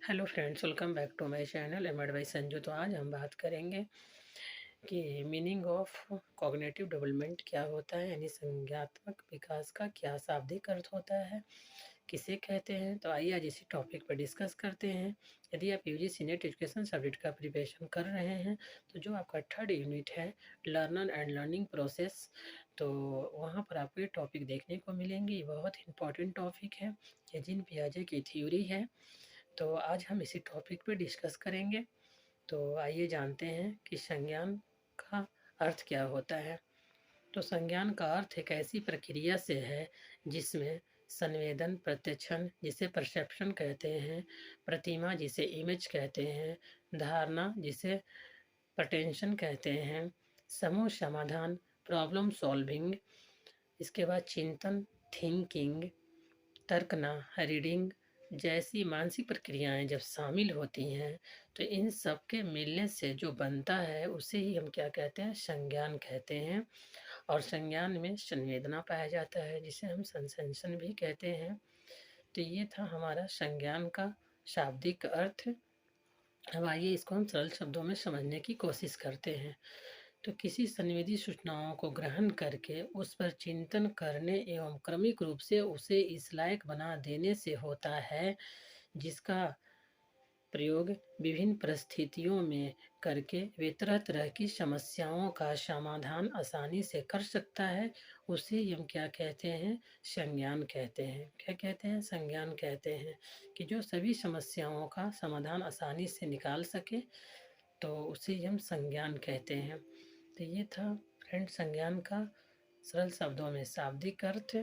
Hello friends, welcome back to my channel M advice Sanju. तो आज हम बात करेंगे कि मीनिंग ऑफ कॉग्निटिव डेवलपमेंट क्या होता है, यानी संज्ञानात्मक विकास का क्या शाब्दिक अर्थ होता है, किसे कहते हैं। तो आइए आज इसी टॉपिक पर डिस्कस करते हैं। यदि आप यूजीसी नेट एजुकेशन सब्जेक्ट का प्रिपरेशन कर रहे हैं तो जो आपका थर्ड यूनिट है लर्नर एंड लर्निंग प्रोसेस, तो वहाँ पर आपको ये टॉपिक देखने को मिलेंगे। ये बहुत इंपॉर्टेंट टॉपिक है, ये जीन पियाजे की थ्योरी है। तो आज हम इसी टॉपिक पे डिस्कस करेंगे। तो आइए जानते हैं कि संज्ञान का अर्थ क्या होता है। तो संज्ञान का अर्थ एक ऐसी प्रक्रिया से है जिसमें संवेदन, प्रत्यक्षण जिसे परसेप्शन कहते हैं, प्रतिमा जिसे इमेज कहते हैं, धारणा जिसे प्रटेंशन कहते हैं, समूह समाधान प्रॉब्लम सॉल्विंग, इसके बाद चिंतन थिंकिंग, तर्कना रीडिंग जैसी मानसिक प्रक्रियाएं जब शामिल होती हैं तो इन सब के मिलने से जो बनता है उसे ही हम क्या कहते हैं, संज्ञान कहते हैं। और संज्ञान में संवेदना पाया जाता है जिसे हम सेंसेशन भी कहते हैं। तो ये था हमारा संज्ञान का शाब्दिक अर्थ। अब आइए इसको हम सरल शब्दों में समझने की कोशिश करते हैं। तो किसी संवेदी सूचनाओं को ग्रहण करके उस पर चिंतन करने एवं क्रमिक रूप से उसे इस लायक बना देने से होता है, जिसका प्रयोग विभिन्न परिस्थितियों में करके वे तरह तरह की समस्याओं का समाधान आसानी से कर सकता है, उसे हम क्या कहते हैं, संज्ञान कहते हैं। क्या कहते हैं, संज्ञान कहते हैं। कि जो सभी समस्याओं का समाधान आसानी से निकाल सके तो उसे हम संज्ञान कहते हैं। तो ये था फ्रेंड संज्ञान का सरल शब्दों में शाब्दिक अर्थ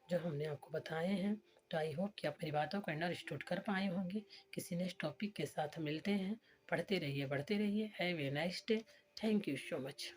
जो हमने आपको बताए हैं। तो आई होप कि आप मेरी बातों को अंडरस्टूड कर पाए होंगे। किसी नेक्स्ट टॉपिक के साथ मिलते हैं। पढ़ते रहिए, बढ़ते रहिए। Have a nice day. Thank you so much.